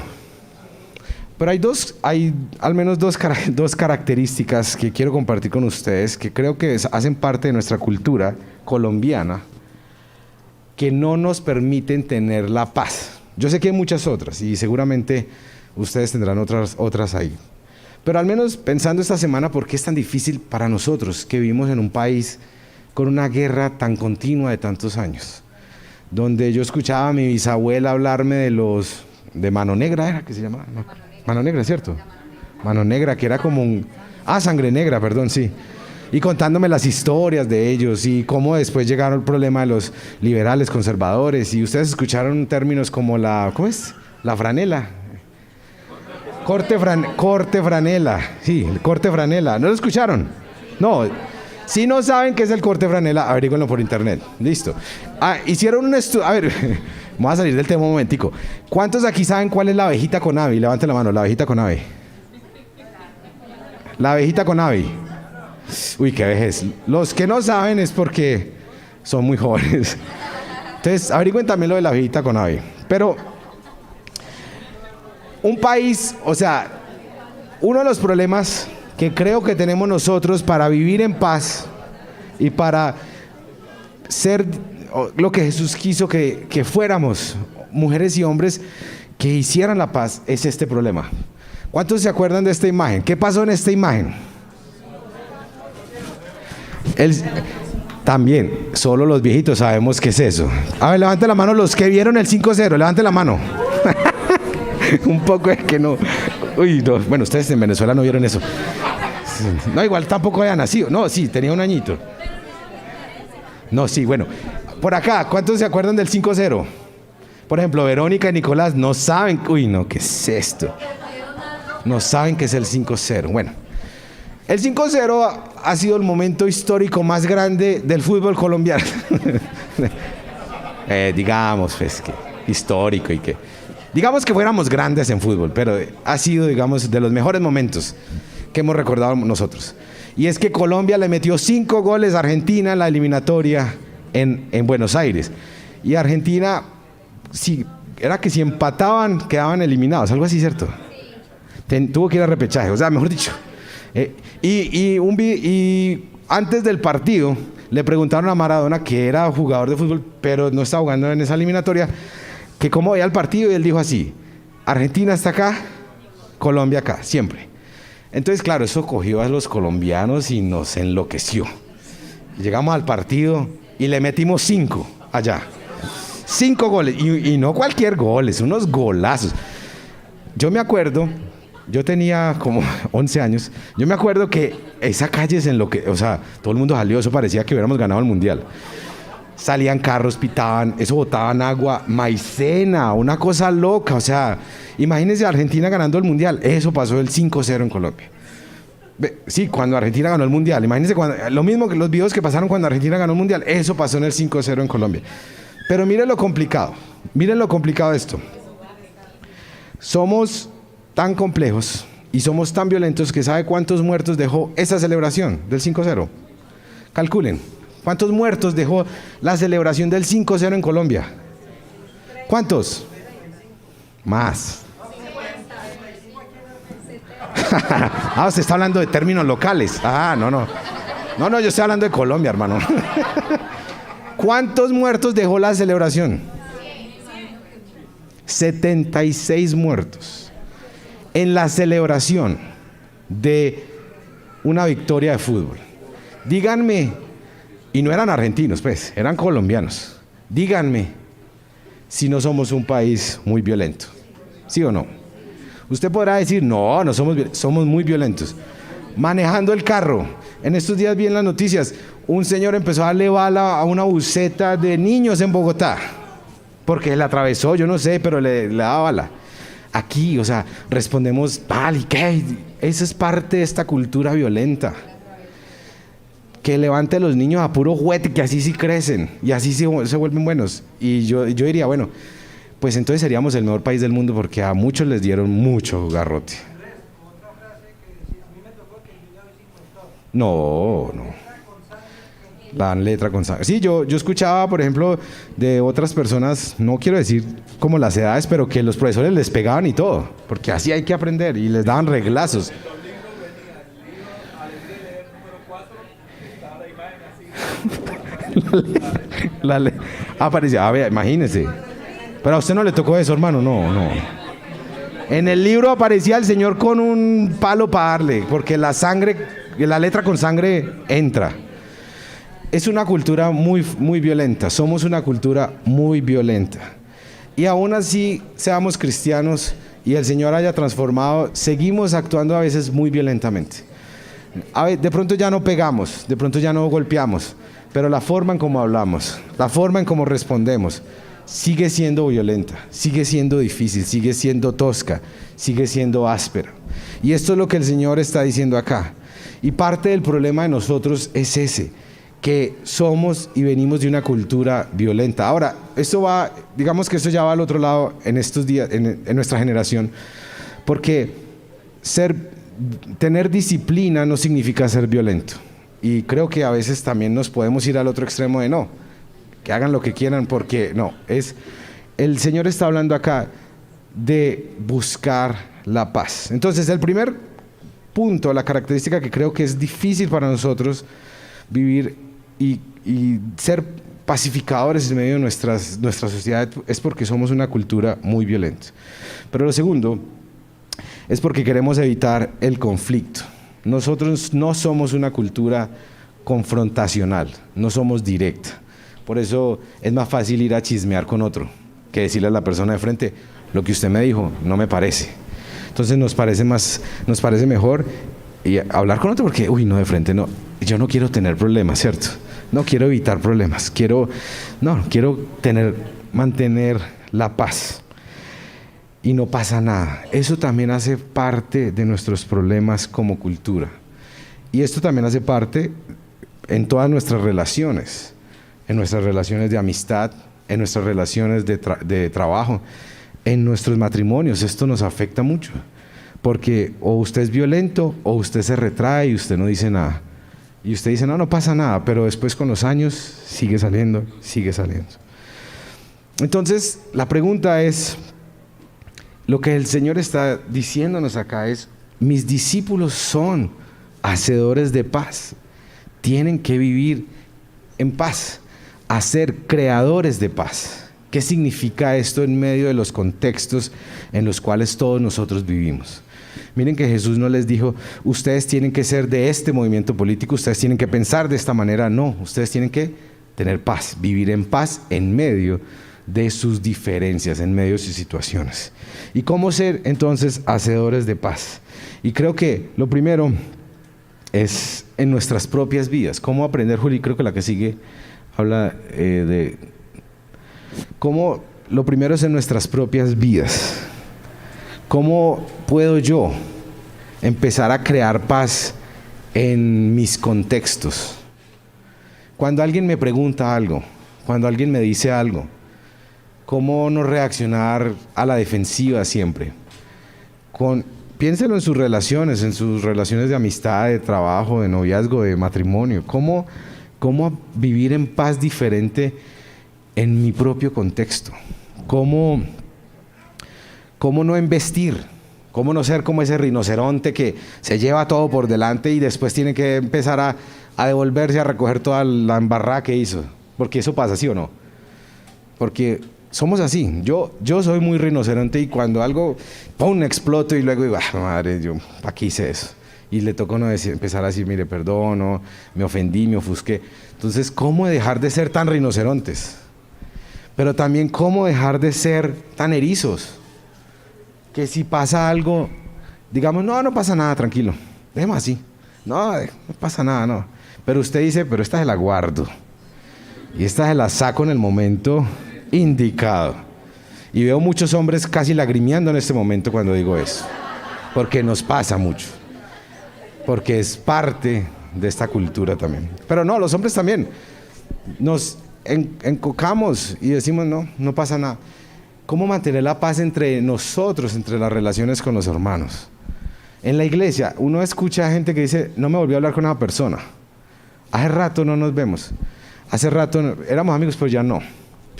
Pero hay al menos dos características que quiero compartir con ustedes que creo que hacen parte de nuestra cultura colombiana que no nos permiten tener la paz. Yo sé que hay muchas otras y seguramente ustedes tendrán otras ahí. Pero al menos pensando esta semana, ¿por qué es tan difícil para nosotros que vivimos en un país con una guerra tan continua de tantos años? Donde yo escuchaba a mi bisabuela hablarme de Mano Negra, ¿era que se llamaba? No. Mano Negra, ¿cierto? Mano Negra, que era como Sangre Negra, perdón, sí. Y contándome las historias de ellos y cómo después llegaron el problema de los liberales, conservadores. Y ustedes escucharon términos como ¿cómo es? La franela. Corte franela. Sí, el corte franela. ¿No lo escucharon? No. Si no saben qué es el corte franela, averígüenlo por internet. Listo. Hicieron un estudio. A ver, vamos a salir del tema un momentico. ¿Cuántos aquí saben cuál es la abejita con ave? Levanten la mano, la abejita con ave. La abejita con ave. Uy, qué vejez. Los que no saben es porque son muy jóvenes. Entonces, averigüen también lo de la abejita con ave. Pero un país, o sea, uno de los problemas que creo que tenemos nosotros para vivir en paz y para ser lo que Jesús quiso que fuéramos, mujeres y hombres que hicieran la paz, es este problema. ¿Cuántos se acuerdan de esta imagen? ¿Qué pasó en esta imagen? También, solo los viejitos sabemos qué es eso. A ver, levante la mano los que vieron el 5-0, levante la mano. Un poco es que no. Uy, no. Bueno, ustedes en Venezuela no vieron eso. No, igual tampoco había nacido. No, sí, tenía un añito. No, sí, bueno. Por acá, ¿cuántos se acuerdan del 5-0? Por ejemplo, Verónica y Nicolás no saben. Uy, no, ¿qué es esto? No saben qué es el 5-0. Bueno, el 5-0 ha sido el momento histórico más grande del fútbol colombiano. Digamos, pues, que histórico y que... Digamos que fuéramos grandes en fútbol, pero ha sido, digamos, de los mejores momentos que hemos recordado nosotros. Y es que Colombia le metió 5 goles a Argentina en la eliminatoria en Buenos Aires. Y Argentina, si empataban, quedaban eliminados, algo así, ¿cierto? Tuvo que ir a repechaje, o sea, mejor dicho. Y antes del partido le preguntaron a Maradona, que era jugador de fútbol, pero no estaba jugando en esa eliminatoria, que cómo veía el partido, y él dijo así: Argentina está acá, Colombia acá, siempre. Entonces, claro, eso cogió a los colombianos y nos enloqueció. Llegamos al partido y le metimos 5 allá. 5 goles, y no cualquier goles, unos golazos. Yo me acuerdo, yo tenía como 11 años, yo me acuerdo que esa calle es en lo que, o sea, todo el mundo salió, eso parecía que hubiéramos ganado el mundial. Salían carros, pitaban, eso botaban agua, maicena, una cosa loca, o sea, imagínense a Argentina ganando el mundial, eso pasó el 5-0 en Colombia. Sí, cuando Argentina ganó el mundial, imagínense lo mismo que los videos que pasaron cuando Argentina ganó el mundial, eso pasó en el 5-0 en Colombia. Pero miren lo complicado de esto. Somos tan complejos y somos tan violentos que ¿sabe cuántos muertos dejó esa celebración del 5-0? Calculen, ¿cuántos muertos dejó la celebración del 5-0 en Colombia? ¿Cuántos? Más. Ah, usted está hablando de términos locales. Ah, no, yo estoy hablando de Colombia, hermano. ¿Cuántos muertos dejó la celebración? 76 muertos en la celebración de una victoria de fútbol. Díganme, y no eran argentinos, pues, eran colombianos. Díganme si no somos un país muy violento, ¿sí o no? Usted podrá decir, no somos muy violentos. Manejando el carro, en estos días vi en las noticias, un señor empezó a darle bala a una buseta de niños en Bogotá, porque él atravesó, yo no sé, pero le daba bala. Aquí, o sea, respondemos, vale, ¿qué? Esa es parte de esta cultura violenta. Que levante a los niños a puro juguete, que así sí crecen, y así se vuelven buenos. Y yo diría, bueno, pues entonces seríamos el mejor país del mundo, porque a muchos les dieron mucho garrote. No. La letra con sangre. Sí, yo escuchaba, por ejemplo, de otras personas, no quiero decir como las edades, pero que los profesores les pegaban y todo, porque así hay que aprender, y les daban reglazos. Aparecía, a ver, imagínese. Pero a usted no le tocó eso, hermano, no. En el libro aparecía el Señor con un palo para darle, porque la letra con sangre entra. Es una cultura muy, muy violenta, somos una cultura muy violenta. Y aún así, seamos cristianos y el Señor haya transformado, seguimos actuando a veces muy violentamente. De pronto ya no pegamos, de pronto ya no golpeamos, pero la forma en cómo hablamos, la forma en cómo respondemos, sigue siendo violenta, sigue siendo difícil, sigue siendo tosca, sigue siendo áspera. Y esto es lo que el Señor está diciendo acá. Y parte del problema de nosotros es ese, que somos y venimos de una cultura violenta. Ahora, digamos que esto ya va al otro lado en estos días, en nuestra generación, porque tener disciplina no significa ser violento. Y creo que a veces también nos podemos ir al otro extremo de no, que hagan lo que quieran, porque no, el Señor está hablando acá de buscar la paz. Entonces, el primer punto, la característica que creo que es difícil para nosotros vivir y ser pacificadores en medio de nuestra sociedad es porque somos una cultura muy violenta. Pero lo segundo es porque queremos evitar el conflicto. Nosotros no somos una cultura confrontacional, no somos directa. Por eso es más fácil ir a chismear con otro que decirle a la persona de frente, lo que usted me dijo no me parece. Entonces nos parece mejor y hablar con otro porque, uy, no, de frente no, yo no quiero tener problemas, ¿cierto? No quiero evitar problemas, quiero mantener la paz. Y no pasa nada. Eso también hace parte de nuestros problemas como cultura. Y esto también hace parte en todas nuestras relaciones, en nuestras relaciones de amistad, en nuestras relaciones de trabajo, en nuestros matrimonios. Esto nos afecta mucho, porque o usted es violento o usted se retrae y usted no dice nada. Y usted dice, no, no pasa nada, pero después con los años sigue saliendo. Entonces, la pregunta es, lo que el Señor está diciéndonos acá es, mis discípulos son hacedores de paz, tienen que vivir en paz, a ser creadores de paz. ¿Qué significa esto en medio de los contextos en los cuales todos nosotros vivimos? Miren que Jesús no les dijo, ustedes tienen que ser de este movimiento político, ustedes tienen que pensar de esta manera. No, ustedes tienen que tener paz, vivir en paz en medio de sus diferencias, en medio de sus situaciones. ¿Y cómo ser entonces hacedores de paz? Y creo que lo primero es en nuestras propias vidas. ¿Cómo aprender, Juli? Creo que la que sigue habla de cómo lo primero es en nuestras propias vidas. ¿Cómo puedo yo empezar a crear paz en mis contextos? Cuando alguien me pregunta algo, cuando alguien me dice algo, ¿cómo no reaccionar a la defensiva siempre? Piénselo en sus relaciones de amistad, de trabajo, de noviazgo, de matrimonio. ¿Cómo vivir en paz diferente en mi propio contexto? ¿Cómo no embestir? ¿Cómo no ser como ese rinoceronte que se lleva todo por delante y después tiene que empezar a devolverse, a recoger toda la embarrada que hizo? Porque eso pasa, ¿sí o no? Porque somos así. Yo soy muy rinoceronte y cuando algo, ¡pum!, exploto y luego digo, madre, yo aquí hice eso. Y le toca empezar a decir, mire, perdono, me ofendí, me ofusqué. Entonces, ¿cómo dejar de ser tan rinocerontes? Pero también, ¿cómo dejar de ser tan erizos? Que si pasa algo, digamos, no pasa nada, tranquilo, dejemos así. No pasa nada, no. Pero usted dice, pero esta se la guardo. Y esta se la saco en el momento indicado. Y veo muchos hombres casi lagrimeando en este momento cuando digo eso. Porque nos pasa mucho. Porque es parte de esta cultura también. Pero no, los hombres también. Nos encocamos y decimos, no pasa nada. ¿Cómo mantener la paz entre nosotros, entre las relaciones con los hermanos? En la iglesia, uno escucha a gente que dice, no me volví a hablar con una persona. Hace rato no nos vemos. Hace rato éramos amigos, pero ya no.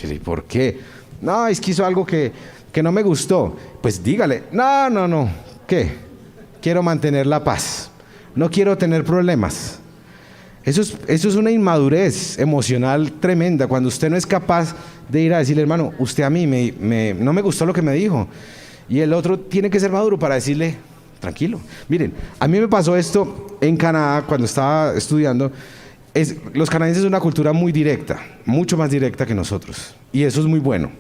¿Y por qué? No, es que hizo algo que no me gustó. Pues dígale, no. ¿Qué? Quiero mantener la paz. No quiero tener problemas. Eso es una inmadurez emocional tremenda, cuando usted no es capaz de ir a decirle, hermano, usted a mí no me gustó lo que me dijo. Y el otro tiene que ser maduro para decirle, tranquilo. Miren, a mí me pasó esto en Canadá cuando estaba estudiando. Los canadienses son una cultura muy directa, mucho más directa que nosotros. Y eso es muy bueno.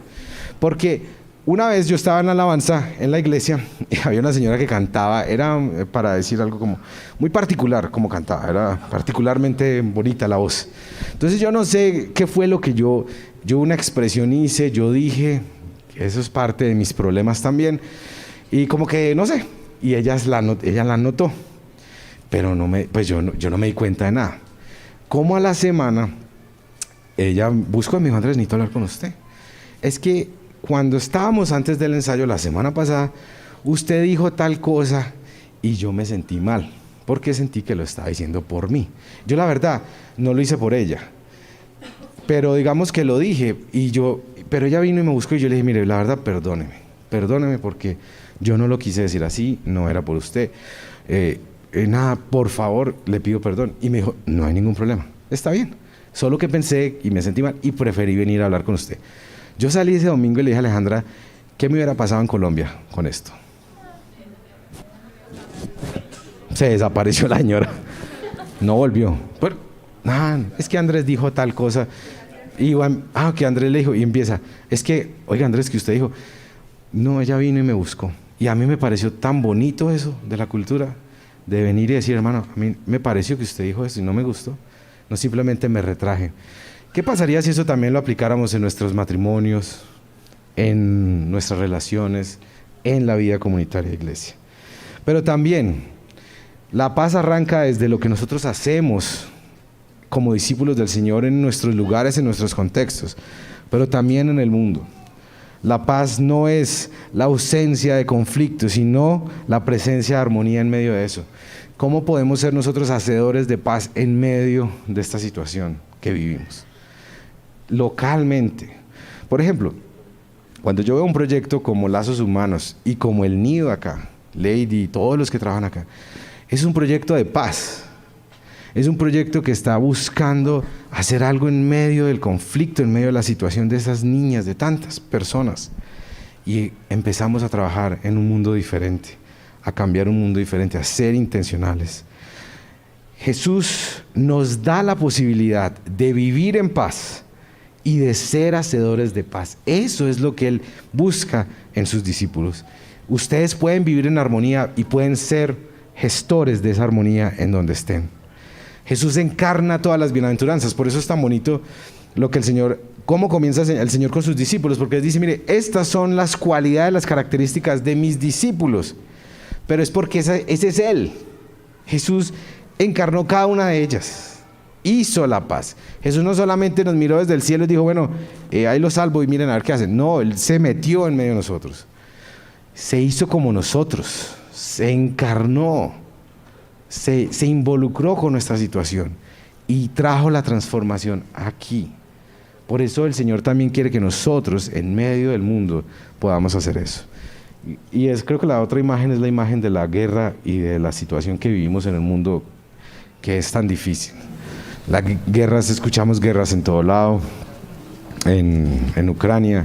Porque una vez yo estaba en la alabanza en la iglesia y había una señora que cantaba, era para decir algo como muy particular como cantaba, era particularmente bonita la voz. Entonces yo no sé qué fue lo que yo una expresión hice, yo dije, eso es parte de mis problemas también, y como que no sé, y ella la notó, pero yo no me di cuenta de nada. Como a la semana ella buscó y me dijo, Andrés, necesito hablar con usted. Es que cuando estábamos antes del ensayo la semana pasada, usted dijo tal cosa y yo me sentí mal, porque sentí que lo estaba diciendo por mí. Yo la verdad no lo hice por ella, pero digamos que lo dije, pero ella vino y me buscó y yo le dije, mire, la verdad, perdóneme porque yo no lo quise decir así, no era por usted. Nada, por favor, le pido perdón. Y me dijo, no hay ningún problema, está bien. Solo que pensé y me sentí mal y preferí venir a hablar con usted. Yo salí ese domingo y le dije a Alejandra, ¿qué me hubiera pasado en Colombia con esto? Se desapareció la señora. No volvió. Pero Es que Andrés dijo tal cosa. Y Iván, que Andrés le dijo, y empieza, es que, oiga Andrés, que usted dijo, no, ella vino y me buscó. Y a mí me pareció tan bonito eso de la cultura, de venir y decir, hermano, a mí me pareció que usted dijo eso y no me gustó. No, simplemente me retraje. ¿Qué pasaría si eso también lo aplicáramos en nuestros matrimonios, en nuestras relaciones, en la vida comunitaria de iglesia? Pero también, la paz arranca desde lo que nosotros hacemos como discípulos del Señor en nuestros lugares, en nuestros contextos, pero también en el mundo. La paz no es la ausencia de conflicto, sino la presencia de armonía en medio de eso. ¿Cómo podemos ser nosotros hacedores de paz en medio de esta situación que vivimos? Localmente. Por ejemplo, cuando yo veo un proyecto como Lazos Humanos y como El Nido acá, Lady y todos los que trabajan acá, es un proyecto de paz. Es un proyecto que está buscando hacer algo en medio del conflicto, en medio de la situación de esas niñas, de tantas personas. Y empezamos a trabajar en un mundo diferente, a cambiar un mundo diferente, a ser intencionales. Jesús nos da la posibilidad de vivir en paz y de ser hacedores de paz. Eso es lo que Él busca en sus discípulos. Ustedes pueden vivir en armonía y pueden ser gestores de esa armonía en donde estén. Jesús encarna todas las bienaventuranzas, por eso es tan bonito lo que el Señor, cómo comienza el Señor con sus discípulos, porque Él dice, mire, estas son las cualidades, las características de mis discípulos, pero es porque ese es Él. Jesús encarnó cada una de ellas, hizo la paz. Jesús no solamente nos miró desde el cielo y dijo, bueno, ahí los salvo y miren a ver qué hacen. No, Él se metió en medio de nosotros, se hizo como nosotros, se encarnó. Se involucró con nuestra situación y trajo la transformación aquí. Por eso el Señor también quiere que nosotros, en medio del mundo, podamos hacer eso. Y creo que la otra imagen es la imagen de la guerra y de la situación que vivimos en el mundo, que es tan difícil. Las guerras, escuchamos guerras en todo lado, en Ucrania,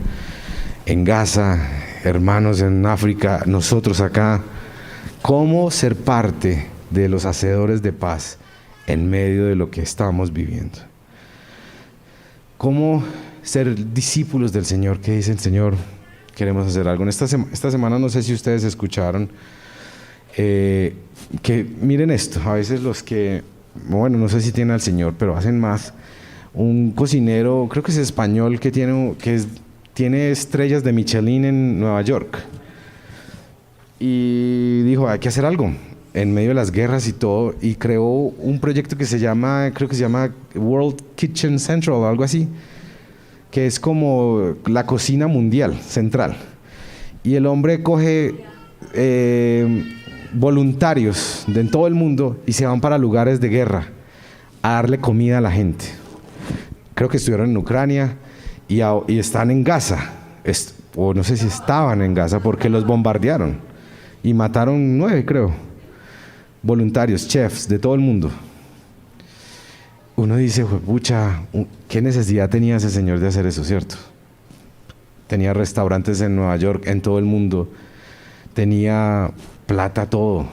en Gaza, hermanos en África, nosotros acá. ¿Cómo ser parte de los hacedores de paz en medio de lo que estamos viviendo? ¿Cómo ser discípulos del Señor que dicen, Señor, queremos hacer algo? En esta semana, no sé si ustedes escucharon, que miren esto, a veces los que, bueno, no sé si tienen al Señor, pero hacen más. Un cocinero, creo que es español, que tiene estrellas de Michelin en Nueva York, y dijo, hay que hacer algo en medio de las guerras y todo, y creó un proyecto que creo que se llama World Kitchen Central o algo así, que es como la cocina mundial central. Y el hombre coge voluntarios de en todo el mundo y se van para lugares de guerra a darle comida a la gente. Creo que estuvieron en Ucrania y están en Gaza, o no sé si estaban en Gaza porque los bombardearon y mataron 9, creo. Voluntarios, chefs de todo el mundo. Uno dice, pucha, ¿qué necesidad tenía ese señor de hacer eso, cierto? Tenía restaurantes en Nueva York, en todo el mundo, tenía plata, todo.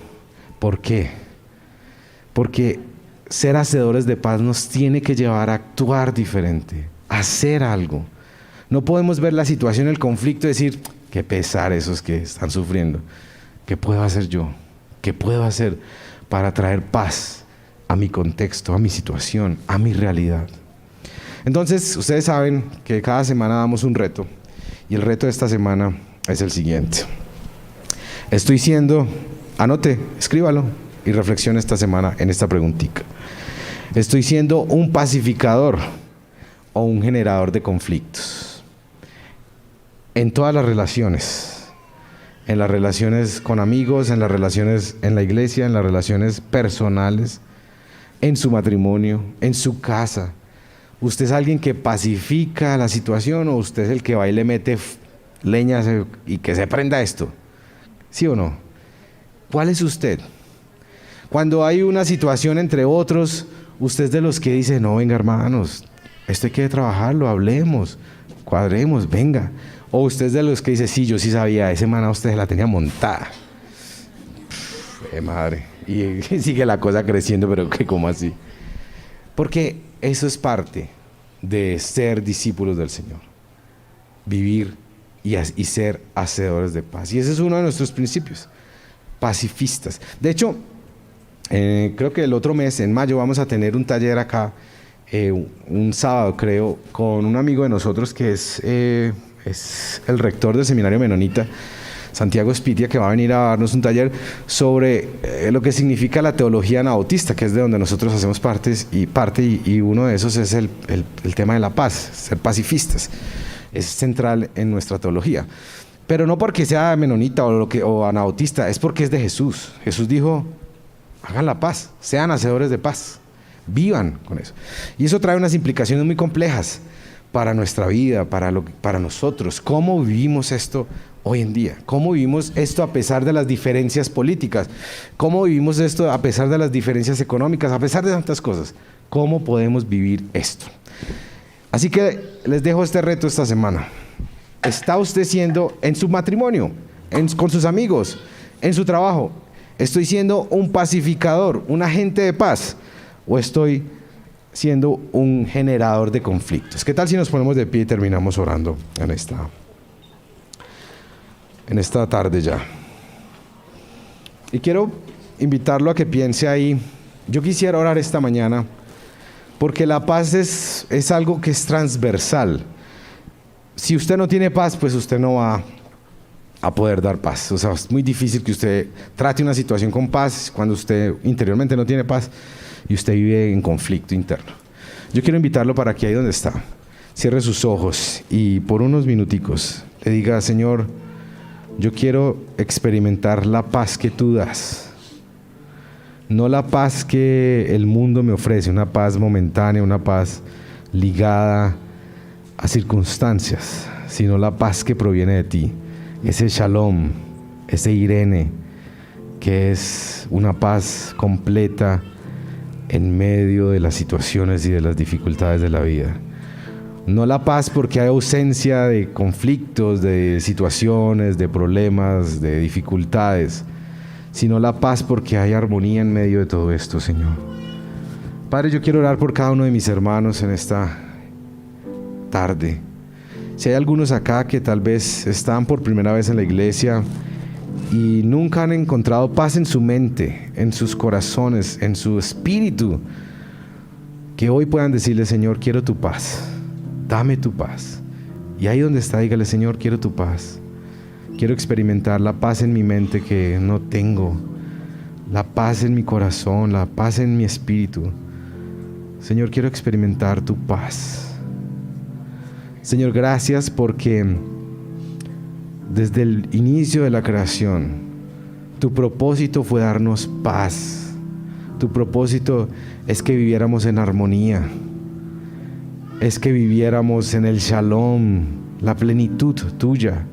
¿Por qué? Porque ser hacedores de paz nos tiene que llevar a actuar diferente, a hacer algo. No podemos ver la situación, el conflicto y decir, qué pesar esos que están sufriendo. ¿Qué puedo hacer yo? ¿Qué puedo hacer para traer paz a mi contexto, a mi situación, a mi realidad? Entonces, ustedes saben que cada semana damos un reto, y el reto de esta semana es el siguiente. Anote, escríbalo y reflexione esta semana en esta preguntita. ¿Estoy siendo un pacificador o un generador de conflictos? En todas las relaciones. En las relaciones con amigos, en las relaciones en la iglesia, en las relaciones personales, en su matrimonio, en su casa. ¿Usted es alguien que pacifica la situación o usted es el que va y le mete leña y que se prenda esto? ¿Sí o no? ¿Cuál es usted? Cuando hay una situación entre otros, usted es de los que dice, no, venga hermanos, esto hay que trabajarlo, hablemos, cuadremos, venga. O usted es de los que dice, sí, yo sí sabía, ese man a usted la tenía montada. Madre. Y sigue la cosa creciendo, pero ¿cómo así? Porque eso es parte de ser discípulos del Señor. Vivir y ser hacedores de paz. Y ese es uno de nuestros principios, pacifistas. De hecho, creo que el otro mes, en mayo, vamos a tener un taller acá, un sábado creo, con un amigo de nosotros que es el rector del seminario menonita, Santiago Espitia, que va a venir a darnos un taller sobre lo que significa la teología anabautista, que es de donde nosotros hacemos parte, y uno de esos es el tema de la paz, ser pacifistas. Es central en nuestra teología. Pero no porque sea menonita o anabautista, es porque es de Jesús. Jesús dijo, hagan la paz, sean hacedores de paz, vivan con eso. Y eso trae unas implicaciones muy complejas para nuestra vida, para nosotros. ¿Cómo vivimos esto hoy en día? ¿Cómo vivimos esto a pesar de las diferencias políticas? ¿Cómo vivimos esto a pesar de las diferencias económicas? A pesar de tantas cosas. ¿Cómo podemos vivir esto? Así que les dejo este reto esta semana. ¿Está usted siendo en su matrimonio, con sus amigos, en su trabajo? ¿Estoy siendo un pacificador, un agente de paz? ¿O estoy siendo un generador de conflictos? ¿Qué tal si nos ponemos de pie y terminamos orando en esta tarde ya? Y quiero invitarlo a que piense ahí. Yo quisiera orar esta mañana porque la paz es algo que es transversal. Si usted no tiene paz, pues usted no va a poder dar paz. O sea, es muy difícil que usted trate una situación con paz cuando usted interiormente no tiene paz y usted vive en conflicto interno. Yo quiero invitarlo para que ahí donde está, cierre sus ojos y por unos minuticos le diga: Señor, yo quiero experimentar la paz que tú das. No la paz que el mundo me ofrece, una paz momentánea, una paz ligada a circunstancias, sino la paz que proviene de ti. Ese shalom, ese irene, que es una paz completa en medio de las situaciones y de las dificultades de la vida. No la paz porque hay ausencia de conflictos, de situaciones, de problemas, de dificultades, sino la paz porque hay armonía en medio de todo esto, Señor. Padre, yo quiero orar por cada uno de mis hermanos en esta tarde. Si hay algunos acá que tal vez están por primera vez en la iglesia y nunca han encontrado paz en su mente, en sus corazones, en su espíritu, que hoy puedan decirle: Señor, quiero tu paz, dame tu paz. Y ahí donde está, dígale: Señor, quiero tu paz. Quiero experimentar la paz en mi mente que no tengo, la paz en mi corazón, la paz en mi espíritu. Señor, quiero experimentar tu paz. Señor, gracias porque desde el inicio de la creación, tu propósito fue darnos paz. Tu propósito es que viviéramos en armonía, es que viviéramos en el shalom, la plenitud tuya.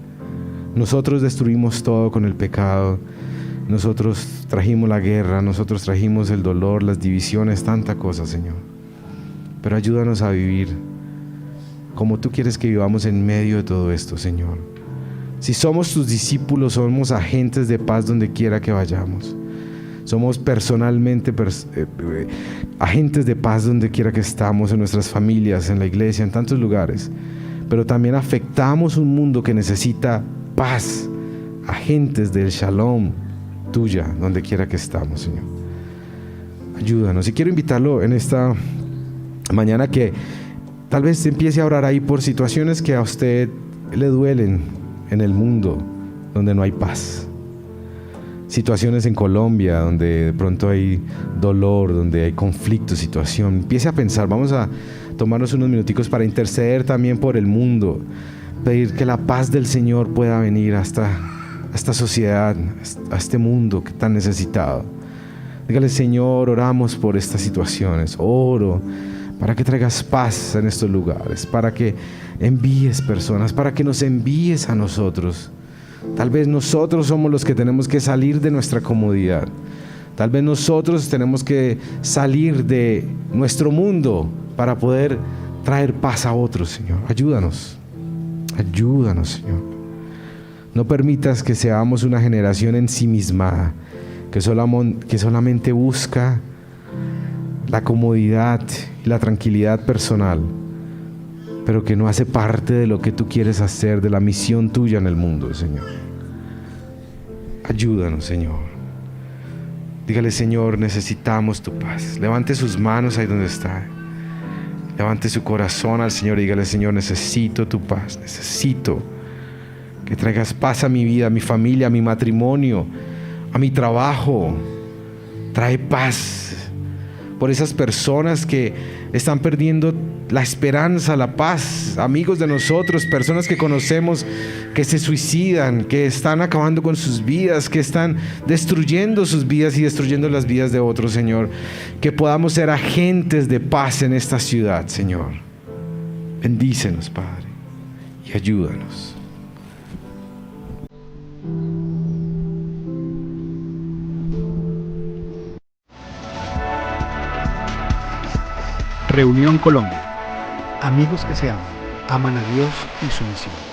Nosotros destruimos todo con el pecado, nosotros trajimos la guerra, nosotros trajimos el dolor, las divisiones, tanta cosa, Señor. Pero ayúdanos a vivir como tú quieres que vivamos en medio de todo esto, Señor. Si somos tus discípulos, somos agentes de paz donde quiera que vayamos. Somos personalmente agentes de paz donde quiera que estamos, en nuestras familias, en la iglesia, en tantos lugares. Pero también afectamos un mundo que necesita paz, agentes del shalom tuya, donde quiera que estamos, Señor. Ayúdanos. Y quiero invitarlo en esta mañana que tal vez empiece a orar ahí por situaciones que a usted le duelen en el mundo, donde no hay paz. Situaciones en Colombia, donde de pronto hay dolor, donde hay conflicto, situación. Empiece a pensar, vamos a tomarnos unos minuticos para interceder también por el mundo. Pedir que la paz del Señor pueda venir a esta sociedad, a este mundo que tan necesitado. Dígale: Señor, oramos por estas situaciones. Oro para que traigas paz en estos lugares, para que envíes personas, para que nos envíes a nosotros. Tal vez nosotros somos los que tenemos que salir de nuestra comodidad. Tal vez nosotros tenemos que salir de nuestro mundo para poder traer paz a otros, Señor. Ayúdanos. Ayúdanos, Señor. No permitas que seamos una generación ensimismada, que solamente busca la comodidad y la tranquilidad personal, pero que no hace parte de lo que tú quieres hacer, de la misión tuya en el mundo, Señor. Ayúdanos, Señor. Dígale, Señor, necesitamos tu paz. Levante sus manos ahí donde está. Levante su corazón al Señor y dígale, Señor, necesito tu paz. Necesito que traigas paz a mi vida, a mi familia, a mi matrimonio, a mi trabajo. Trae paz por esas personas que están perdiendo la esperanza, la paz, amigos de nosotros, personas que conocemos que se suicidan, que están acabando con sus vidas, que están destruyendo sus vidas y destruyendo las vidas de otros, Señor. Que podamos ser agentes de paz en esta ciudad, Señor. Bendícenos, Padre, y ayúdanos. Reunión Colombia. Amigos que se aman a Dios y su misión.